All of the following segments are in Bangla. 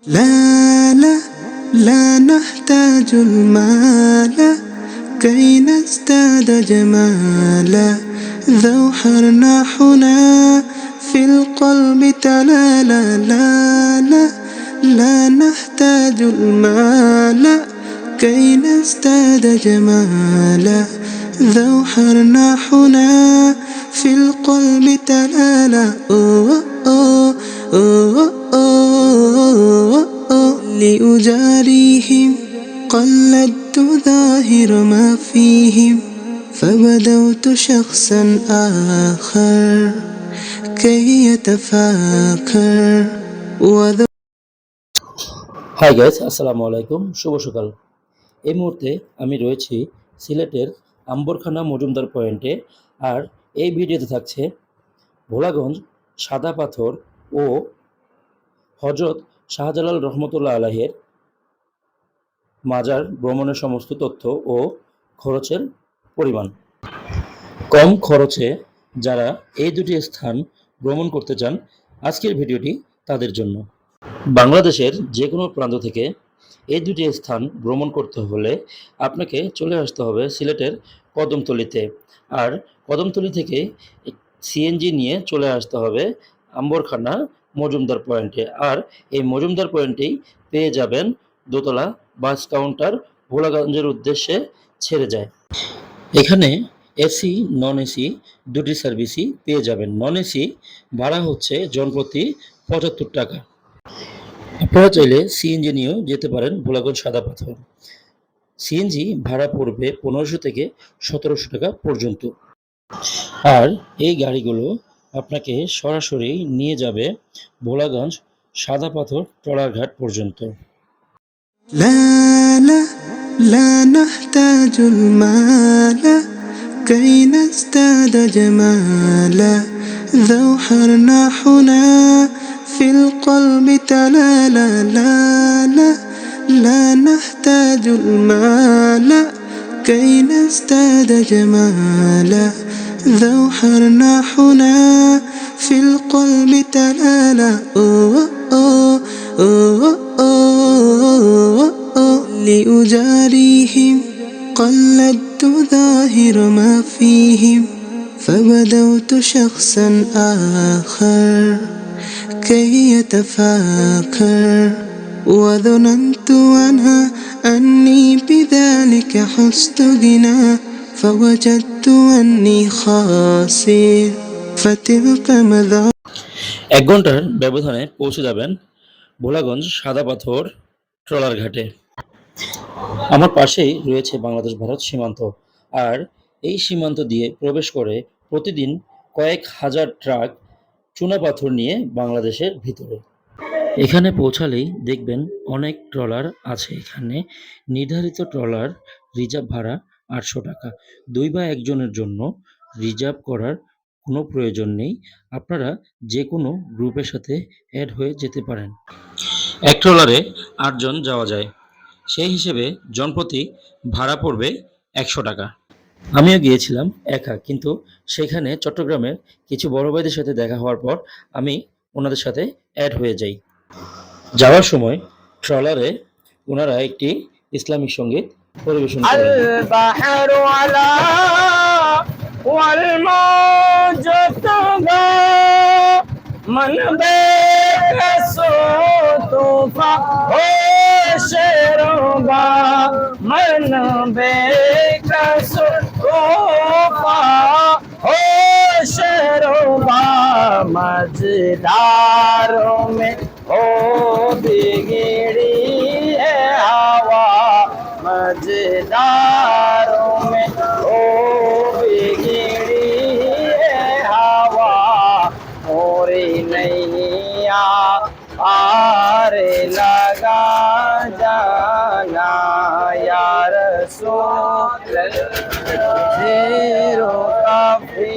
لا لا لا نحتاج المال كي نزداد جمالا ذو حرناحنا في القلب تلالا لا لا لا نحتاج المال كي نزداد جمالا ذو حرناحنا في القلب تلالا لأجاريهم قلدت ظاهر ما فيهم فبدوت شخصا آخر كي يتفاكر হাই গাইস, আসসালামু আলাইকুম। শুভ সকাল। এই মুহূর্তে আমি রয়েছি সিলেটের আম্বরখানা মজুমদার পয়েন্টে। আর এই ভিডিওতে থাকছে ভোলাগঞ্জ সাদা পাথর ও হজরত শাহজালাল রহমতুল্লাহ আলাইহের মাজার ভ্রমণের সমস্ত তথ্য ও খরচের পরিমাণ। কম খরচে যারা এই দুটি স্থান ভ্রমণ করতে চান, আজকের ভিডিওটি তাদের জন্য। বাংলাদেশের যে কোনো প্রান্ত থেকে এই দুটি স্থান ভ্রমণ করতে হলে আপনাকে চলে আসতে হবে সিলেটের কদমতলীতে। আর কদমতলী থেকে সিএনজি নিয়ে চলে আসতে হবে আম্বরখানা মজুমদার পয়েন্টে। আর এই মজুমদার পয়েন্টেই পেয়ে যাবেন দোতলা বাস কাউন্টার, ভোলাগঞ্জের উদ্দেশ্যে ছেড়ে যায়। এখানে এসি নন এসি দুটি সার্ভিসই পেয়ে যাবেন। নন এসি ভাড়া হচ্ছে জনপ্রতি ৭৫ টাকা। আপনারা চাইলে সিএনজি নিয়েও যেতে পারেন ভোলাগঞ্জ সাদা পাথর। সিএনজি ভাড়া পড়বে ১৫০০ থেকে ১৭০০ টাকা পর্যন্ত। আর এই গাড়িগুলো আপনাকে সরাসরি নিয়ে যাবে ভোলাগঞ্জ সাদা পাথর ট্রলারঘাট পর্যন্ত। لا لا لا نحتاج المال كي نزداد جمالا ذو حرناحنا في القلب تلالا لا لا لا نحتاج المال كي نزداد جمالا ذو حرناحنا في القلب تلالا لأجاريهم قلدت ظاهر ما فيهم فبدوت شخصا آخر كي يتفاكر وظننت عنها أني بذلك حزت غنى فوجدت أني خاسر فتلك مذاق। ১ ঘন্টার ব্যবধানে পৌঁছে যাবেন ভোলাগঞ্জ সাদা পাথর ট্রলার ঘাটে। আমার পাশেই রয়েছে বাংলাদেশ ভারত সীমান্ত। আর এই সীমান্ত দিয়ে প্রবেশ করে প্রতিদিন কয়েক হাজার ট্রাক চুনাপাথর নিয়ে বাংলাদেশের ভিতরে। এখানে পৌঁছালেই দেখবেন অনেক ট্রলার আছে। এখানে নির্ধারিত ট্রলার রিজার্ভ ভাড়া ৮০০ টাকা। ২ বা ১ জনের জন্য রিজার্ভ করার কোনো প্রয়োজন নেই। আপনারা যে কোনো গ্রুপের সাথে অ্যাড হয়ে যেতে পারেন। এক ট্রলারে ৮ জন যাওয়া যায়। সেই হিসেবে জনপ্রতি ভাড়া পড়বে ১০০ টাকা। আমিও গিয়েছিলাম একা, কিন্তু সেখানে চট্টগ্রামের কিছু বড় ভাইদের সাথে দেখা হওয়ার পর আমি ওনাদের সাথে অ্যাড হয়ে যাই। যাওয়ার সময় ট্রলারে ওনারা একটি ইসলামিক সঙ্গীত পরিবেশন করেন। من बेकसो तूफा हो शेरोबा मन बेकसो तूफा हो शेरोबा मझदारों में हो बिगड़ी है हवा मझदारों में हो बिगड़ी है हवा मोरी नैया पार लगा जाना या रसूल तेरो काफी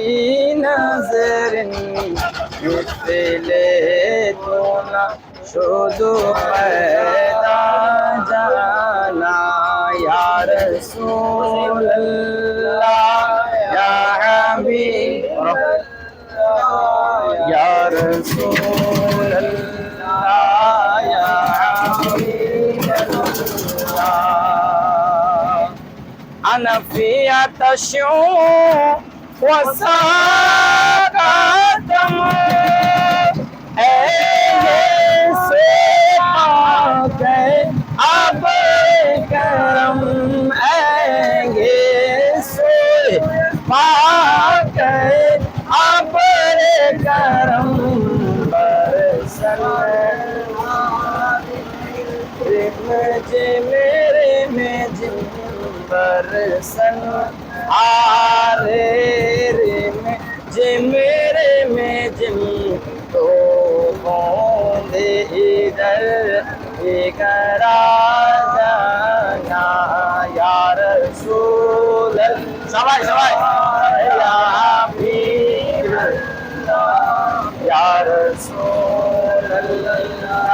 नजर मिले तो ना शुदु पैदा जाना या रसूल अल्लाह या हबीब या रसूल अल्लाह या أنا في عطش وساق دم اب کرم سوئے پاک اب کرم برسن مجھے میرے میں جن برسن آرے رے میں جے میرے میں جن تو دے ادھر کرا جانا یا رسول سوائے سوائے یا حبیب یا رسول اللہ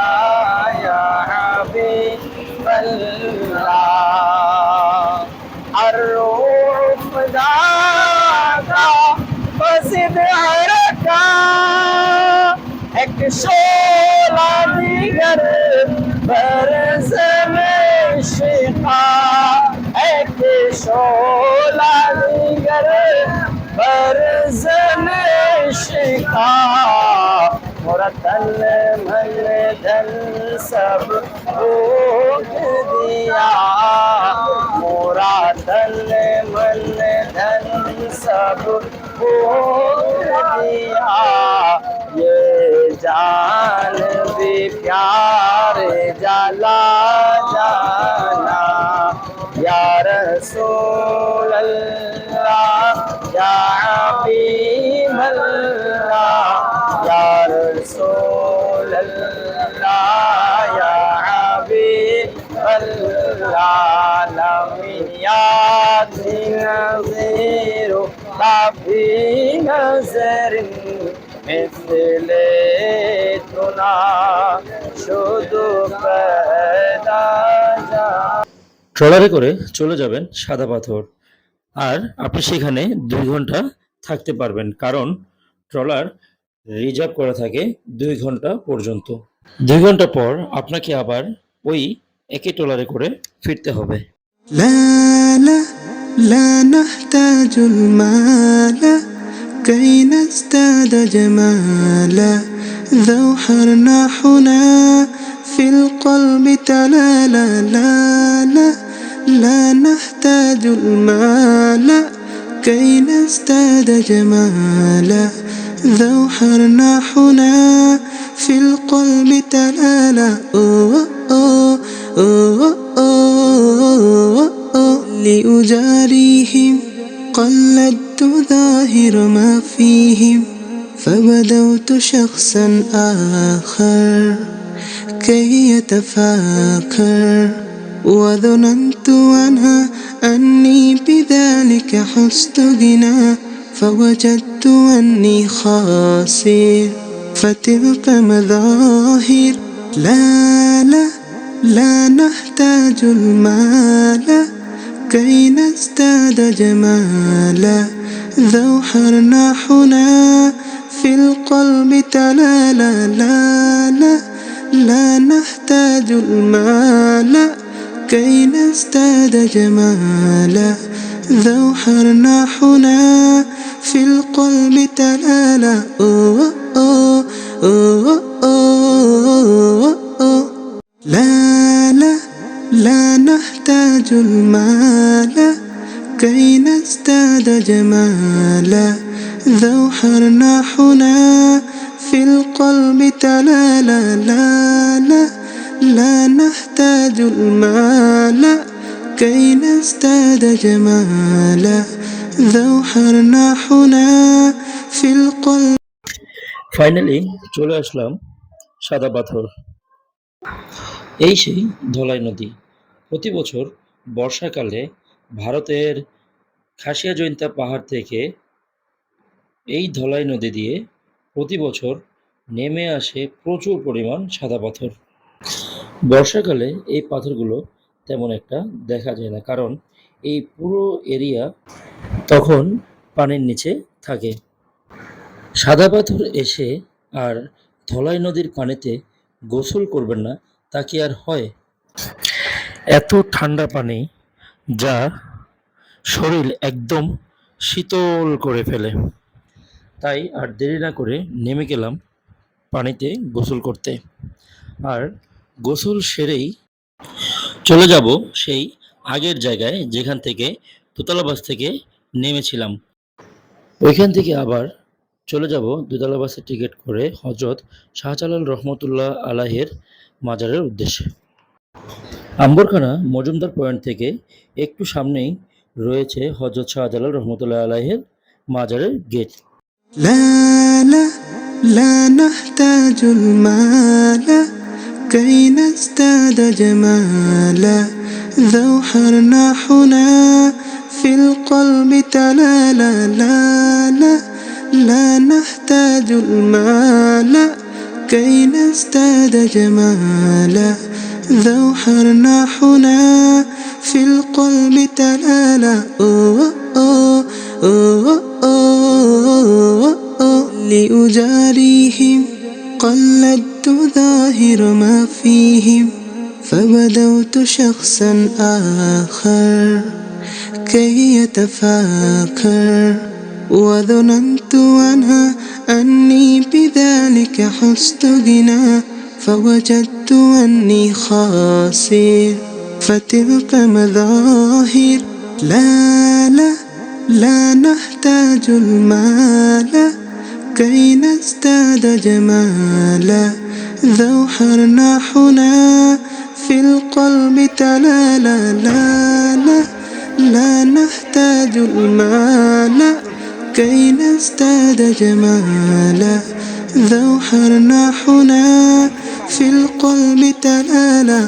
یا حبیب اللہ الروح دادا بسد حرکا ایک شولا دیگر برز میں شقا ایک شولا دیگر برز میں شقا میرا تن من دھن سب روک دیا میرا تن من دھن سب روک دیا یہ جان بھی پیارے جلا جانا یا رسول اللہ یا حبیب اللہ یا رسول اللہ یا حبیب اللہ لمیات نظیر کافی نظر مثل تنا শুধু পেদা যা ট্রলারে করে চলে যাবেন সাদা পাথর, আর আপনি সেখানে 2 ঘন্টা থাকতে পারবেন, কারণ ট্রলার রিজার্ভ করা থাকে 2 ঘন্টা পর্যন্ত। 2 ঘন্টা পর আপনাকে আবার ওই একই ট্রলারে করে ফিরতে হবে। لا لا لا نحتاج المال كي نزداد جمالا ذو حرناحنا في القلب تلالا لا لا لا نحتاج المال كي نزداد جمالا ذو حرناحنا في القلب تلالا لأجاريهم قلدت ظاهر ما فيهم فبدوت شخصا آخر كي يتفاخر وظننت أنا أني بذلك حزت غنى فوجدت أني خاسر فتلك مظاهر لا لا لا نحتاج المال كي نزداد جمالا ذو حرناحنا في القلب تلالا لا لا لا نحتاج المال كي نزداد جمالا ذو حرناحنا في القلب تلالا لا لا لا نحتاج المال كي نزداد جمالا ذو حرناحنا في القلب تلالا لا لا لا نحتاج المال كي نزداد جمالا ذو حرناحنا في القلب। ফাইনালি চলে আসলাম সাদা পাথর। এই সেই ধলাই নদী। প্রতি বছর বর্ষাকালে ভারতের খাসিয়া জৈন্তা পাহাড় থেকে এই ধলাই নদী দিয়ে প্রতি বছর নেমে আসে প্রচুর পরিমাণ সাদা পাথর। বর্ষাকালে এই পাথরগুলো তেমন একটা দেখা যায় না, কারণ এই পুরো এরিয়া তখন পানির নিচে থাকে। সাদা পাথর এসে আর ধলাই নদীর পানিতে গোসল করবেন না, তা কি আর হয়? এত ঠান্ডা পানি যা শরীর একদম শীতল করে ফেলে। তাই আর দেরি না করে নেমে গেলাম পানিতে গোসল করতে। আর গোসল সেরেই চলে যাব সেই আগের জায়গায় যেখান থেকে দোতলা বাস থেকে নেমেছিলাম। ওইখান থেকে আবার চলে যাব দোতলা বাসের টিকিট করে হজরত শাহজালাল রহমতুল্লাহ আলাহের মাজারের উদ্দেশ্যে। আম্বরখানা মজুমদার পয়েন্ট থেকে একটু সামনেই রয়েছে হজরত শাহজালাল রহমতুল্লাহ আলাহের মাজারের গেট। لا لا لا نحتاج المال كي نزداد جمالا ذو حرناحنا في القلب تلالا لا لا لا نحتاج المال كي نزداد جمالا ذو حرناحنا في القلب تلالا لأجاريهم قلدت ظاهر ما فيهم فبدوت شخصا آخر كي يتفاخر وظننت أنا أني بذلك حزت غنى فوجدت أني خاسر فتلك مظاهر لا لا لا نحتاج المال كي نزداد جمالا ذو حرناحنا في القلب تلالا لا لا لا نحتاج المال كي نزداد جمالا ذو حرناحنا في القلب تلالا